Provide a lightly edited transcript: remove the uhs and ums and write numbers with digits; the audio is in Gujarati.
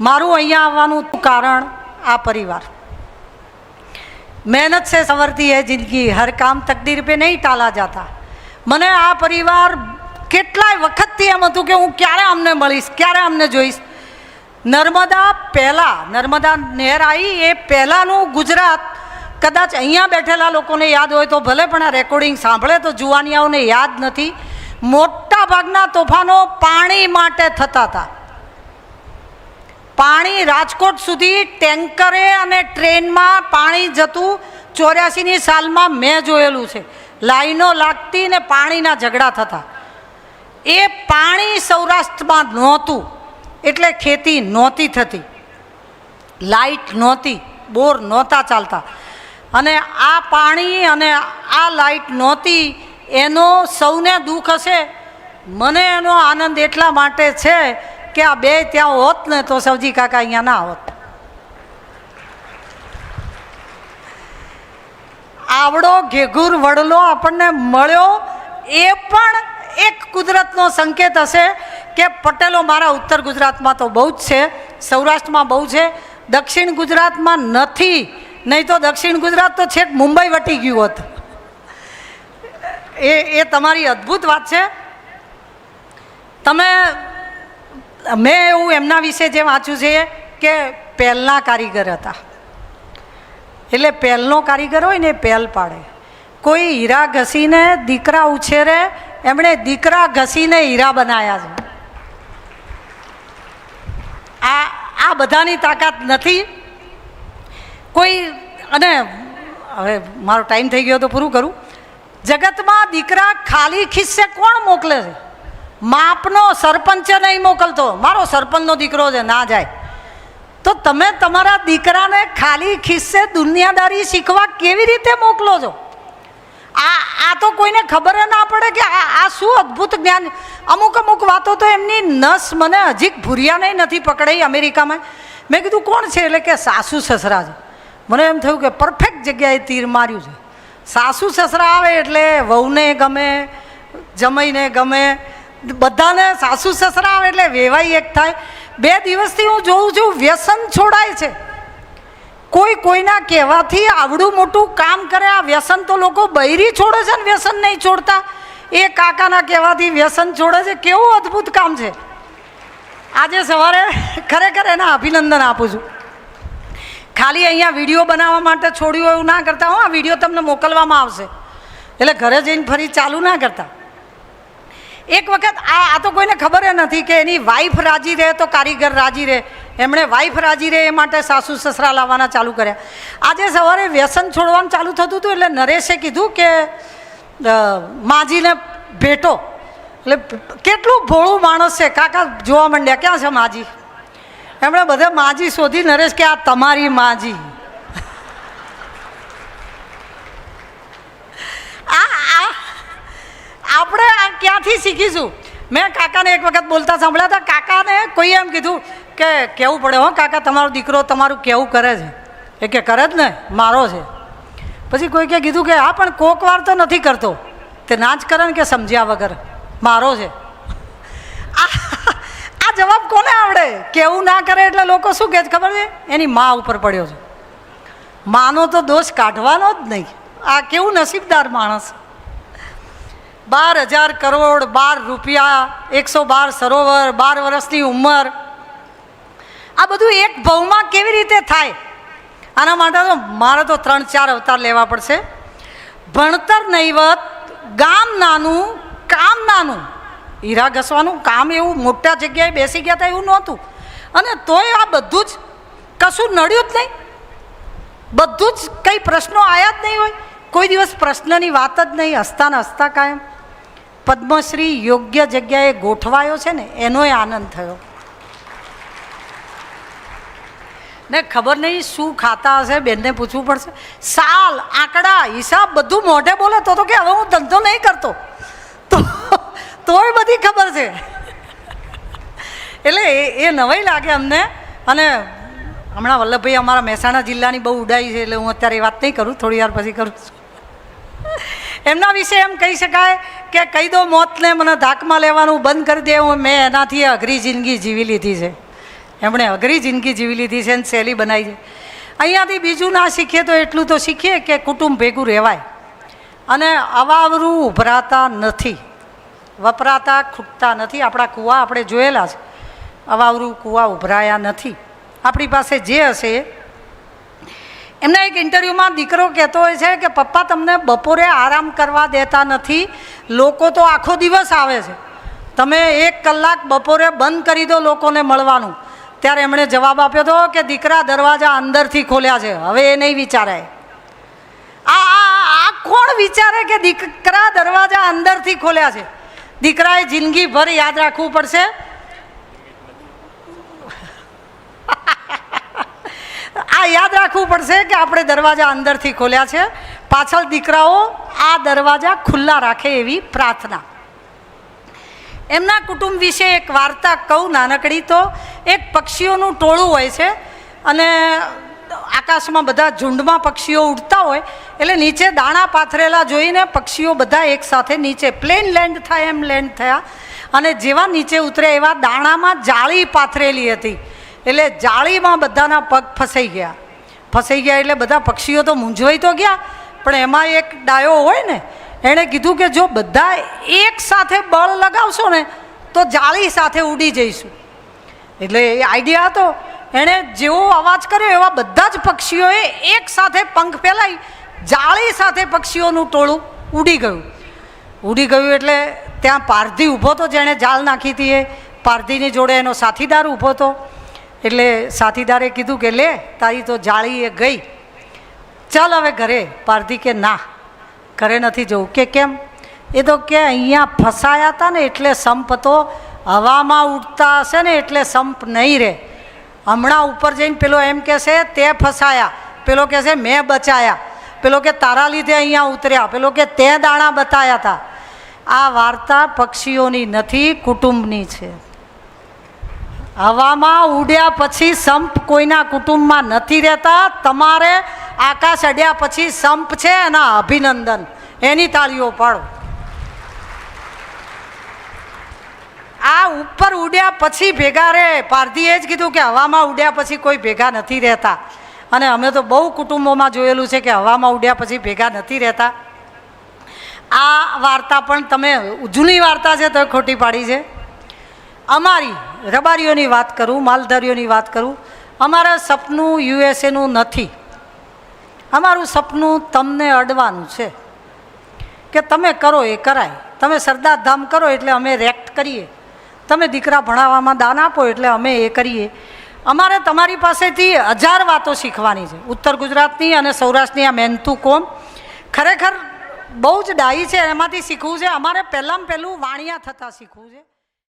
મારું અહીંયા આવવાનું કારણ આ પરિવાર। मेहनत से संवरती है जिंदगी, हर काम तकदीर पे नहीं टाला जाता। મને આ પરિવાર કેટલાય વખતથી એમ હતું કે હું ક્યારે અમને મળીશ, ક્યારે અમને જોઈશ। નર્મદા પહેલાં, નર્મદા નહેર આવી એ પહેલાંનું ગુજરાત કદાચ અહીંયા બેઠેલા લોકોને યાદ હોય તો ભલે, પણ આ રેકોર્ડિંગ સાંભળે તો જુવાનિયાઓને યાદ નથી। મોટા ભાગના તોફાનો પાણી માટે થતા હતા। પાણી રાજકોટ સુધી ટેન્કરે અને ટ્રેનમાં પાણી જતું 84ની સાલમાં મેં જોયેલું છે। લાઈનો લાગતી ને પાણીના ઝઘડા થતા। એ પાણી સૌરાષ્ટ્રમાં નહોતું એટલે ખેતી નહોતી થતી, લાઇટ નહોતી, બોર નહોતા ચાલતા, અને આ પાણી અને આ લાઇટ નહોતી એનો સૌને દુઃખ હશે। મને એનો આનંદ એટલા માટે છે કે આ બે ત્યાં હોત ને તો સવજી કાકા અહીંયા ના હોત। આવડો ઘેઘુર વડલો આપણને મળ્યો એ પણ એક કુદરતનો સંકેત હશે કે પટેલો મારા ઉત્તર ગુજરાતમાં તો બહુ જ છે, સૌરાષ્ટ્રમાં બહુ છે, દક્ષિણ ગુજરાતમાં નથી, નહીં તો દક્ષિણ ગુજરાત તો છેક મુંબઈ વટી ગયું હોત। એ તમારી અદ્ભુત વાત છે। તમે મેં એવું એમના વિશે જે વાંચ્યું છે કે પહેલના કારીગર હતા, એટલે પહેલનો કારીગર હોય ને પહેલ પાડે। કોઈ હીરા ઘસીને દીકરા ઉછેરે, એમણે દીકરા ઘસીને હીરા બનાવ્યા છે। આ બધાની તાકાત નથી કોઈ। અને હવે મારો ટાઈમ થઈ ગયો તો પૂરું કરું। જગતમાં દીકરા ખાલી ખિસ્સે કોણ મોકલે છે? માપનો સરપંચ નહીં મોકલતો, મારો સરપંચનો દીકરો છે ના જાય। તો તમે તમારા દીકરાને ખાલી ખિસ્સે દુનિયાદારી શીખવા કેવી રીતે મોકલો છો? આ તો કોઈને ખબર ના પડે કે આ શું અદ્ભુત જ્ઞાન। અમુક વાતો તો એમની નસ મને હજી ભૂરિયાને નથી પકડાઈ અમેરિકામાં। મેં કીધું કોણ છે? એટલે કે સાસુ સસરા છે। મને એમ થયું કે પરફેક્ટ જગ્યાએ તીર માર્યું છે। સાસુ સસરા આવે એટલે વહુને ગમે, જમાઈને ગમે, બધાને સાસુ સસરા આવે એટલે વેવાઈ એક થાય। 2 દિવસથી હું જોઉં છું વ્યસન છોડાય છે। કોઈ કોઈના કહેવાથી આવડું મોટું કામ કરે। આ વ્યસન તો લોકો બૈરી છોડે છે ને વ્યસન નહીં છોડતા। એ કાકાના કહેવાથી વ્યસન છોડે છે। કેવું અદ્ભુત કામ છે। આજે સવારે ખરેખર એના અભિનંદન આપું છું। ખાલી અહીંયા વિડીયો બનાવવા માટે છોડ્યું એવું ના કરતા હો। આ વિડીયો તમને મોકલવામાં આવશે એટલે ઘરે જઈને ફરી ચાલુ ના કરતા। એક વખત આ તો કોઈને ખબર નથી કે એની વાઈફ રાજી રહે તો કારીગર રાજી રહે। એમણે વાઈફ રાજી રહે એ માટે સાસુ સસરા લાવવાના ચાલુ કર્યા। આજે સવારે વ્યસન છોડવાનું ચાલુ થતું હતું એટલે નરેશે કીધું કે માજીને ભેટો। એટલે કેટલું ભોળું માણસ છે। કાકા જોવા માંડ્યા, ક્યાં છે માજી? એમણે બધે માજી શોધી। નરેશ કે આ તમારી માજી। આપણે આ ક્યાંથી શીખીશું? મેં કાકાને એક વખત બોલતા સાંભળ્યા હતા। કાકાને કોઈ એમ કીધું કે કહેવું પડે હો કાકા, તમારો દીકરો તમારું કહેવું કરે છે। એ કે કરે જ ને, મારો છે। પછી કોઈ કે કીધું કે હા પણ કોક વાર તો નથી કરતો, તે ના જ કરે ને કે સમજ્યા વગર, મારો છે। આ જવાબ કોને આવડે? કેવું ના કરે એટલે લોકો શું કહે છે ખબર છે? એની મા ઉપર પડ્યો છે। માનો તો દોષ કાઢવાનો જ નહીં। આ કેવું નસીબદાર માણસ। 12,000 કરોડ, 12 રૂપિયા, 112 સરોવર, 12 વર્ષની ઉંમર, આ બધું એક ભાવમાં કેવી રીતે થાય? આના માટે તો મારે તો 3-4 અવતાર લેવા પડશે। ભણતર નહીવત, ગામ નાનું, કામ નાનું। હીરા ઘસવાનું કામ એવું મોટા જગ્યાએ બેસી ગયા હતા એવું નહોતું, અને તોય આ બધું જ કશું નડ્યું જ નહીં। બધું જ કંઈ પ્રશ્નો આવ્યા જ નહીં હોય। કોઈ દિવસ પ્રશ્નની વાત જ નહીં। હસતા ને હસતા કાયમ। પદ્મશ્રી યોગ્ય જગ્યાએ ગોઠવાયો છે ને એનોય આનંદ થયો। ને ખબર નહીં શું ખાતા હશે, બેનને પૂછવું પડશે। સાલ, આંકડા, હિસાબ બધું મોઢે બોલે તો કે હવે હું ધંધો નહીં કરતો, તોય બધી ખબર છે। એટલે એ નવાઈ લાગે અમને। અને હમણાં વલ્લભભાઈ અમારા મહેસાણા જિલ્લાની બહુ ઉડાઈ છે, એટલે હું અત્યારે એ વાત નહીં કરું, થોડી વાર પછી કરું છું। એમના વિશે એમ કહી શકાય કે કહી દો મોતને મને ધાકમાં લેવાનું બંધ કરી દે, મેં એનાથી અઘરી જિંદગી જીવી લીધી છે। એમણે અઘરી જિંદગી જીવી લીધી છે અને સહેલી બનાવી છે. અહીંયાથી બીજું ના શીખીએ તો એટલું તો શીખીએ કે કુટુંબ ભેગું રહેવાય અને અવાવરું ઉભરાતા નથી, વપરાતા ખૂટતા નથી. આપણા કૂવા આપણે જોયેલા છે, અવાવરું કૂવા ઉભરાયા નથી. આપણી પાસે જે હશે એમના એક ઇન્ટરવ્યૂમાં દીકરો કહેતો હોય છે કે પપ્પા તમને બપોરે આરામ કરવા દેતા નથી, લોકો તો આખો દિવસ આવે છે, તમે 1 કલાક બપોરે બંધ કરી દો લોકોને મળવાનું. ત્યારે એમણે જવાબ આપ્યો હતો કે દીકરા દરવાજા અંદરથી ખોલ્યા છે, હવે એ નહીં વિચારાય. આ કોણ વિચારે કે દીકરા દરવાજા અંદરથી ખોલ્યા છે? દીકરાએ જિંદગીભર યાદ રાખવું પડશે. આ યાદ રાખવું પડશે કે આપણે દરવાજા અંદરથી ખોલ્યા છે. પાછળ દીકરાઓ આ દરવાજા ખુલ્લા રાખે એવી પ્રાર્થના. એમના કુટુંબ વિશે એક વાર્તા કહું નાનકડી. તો એક પક્ષીઓનું ટોળું હોય છે અને આકાશમાં બધા ઝુંડમાં પક્ષીઓ ઉડતા હોય એટલે નીચે દાણા પાથરેલા જોઈને પક્ષીઓ બધા એકસાથે નીચે પ્લેન લેન્ડ થાય એમ લેન્ડ થયા અને જેવા નીચે ઉતરે એવા દાણામાં જાળી પાથરેલી હતી એટલે જાળીમાં બધાના પગ ફસાઈ ગયા એટલે બધા પક્ષીઓ તો મૂંઝવાઈ તો ગયા, પણ એમાં એક ડાયો હોય ને એણે કીધું કે જો બધા એક સાથે બળ લગાવશો ને તો જાળી સાથે ઉડી જઈશું. એટલે એ આઈડિયા હતો. એણે જેવો અવાજ કર્યો એવા બધા જ પક્ષીઓએ એક સાથે પંખ ફેલાઈ જાળી સાથે પક્ષીઓનું ટોળું ઉડી ગયું એટલે ત્યાં પારધી ઊભો હતો, જેણે જાળ નાખી હતી એ પારધીની જોડે એનો સાથીદાર ઊભો હતો. એટલે સાથીદારે કીધું કે લે તારી તો જાળી એ ગઈ, ચાલ હવે ઘરે. પારધી કે ના, ઘરે નથી જવું. કે કેમ? એ તો કે અહીંયા ફસાયા હતા ને એટલે સંપ હતો, હવામાં ઉડતા હશે ને એટલે સંપ નહીં રહે. હમણાં ઉપર જઈને પેલો એમ કહેશે તે ફસાયા, પેલો કહેશે મેં બચાયા, પેલો કે તારા લીધે અહીંયા ઉતર્યા, પેલો કે તે દાણા બતાયા હતા. આ વાર્તા પક્ષીઓની નથી, કુટુંબની છે. હવામાં ઉડ્યા પછી સંપ કોઈના કુટુંબમાં નથી રહેતા. તમારે આકાશ અડ્યા પછી સંપ છે, એના અભિનંદન, એની તાળીઓ પાડો. આ ઉપર ઉડ્યા પછી ભેગા રહે. પારધીએ જ કીધું કે હવામાં ઉડ્યા પછી કોઈ ભેગા નથી રહેતા. અને અમે તો બહુ કુટુંબોમાં જોયેલું છે કે હવામાં ઉડ્યા પછી ભેગા નથી રહેતા. આ વાર્તા પણ તમે જૂની વાર્તા છે તો ખોટી પાડી છે. અમારી રબારીઓની વાત કરું, માલધારીઓની વાત કરું, અમારા સપનું યુએસએનું નથી. અમારું સપનું તમને અડવાનું છે કે તમે કરો એ કરાય. તમે સરદાર ધામ કરો એટલે અમે રેક્ટ કરીએ, તમે દીકરા ભણાવવામાં દાન આપો એટલે અમે એ કરીએ. અમારે તમારી પાસેથી 1000 વાતો શીખવાની છે. ઉત્તર ગુજરાતની અને સૌરાષ્ટ્રની આ મહેનતુ કોમ ખરેખર બહુ જ ડાહી છે, એમાંથી શીખવું છે. અમારે પહેલાં વાણિયા થતાં શીખવું છે.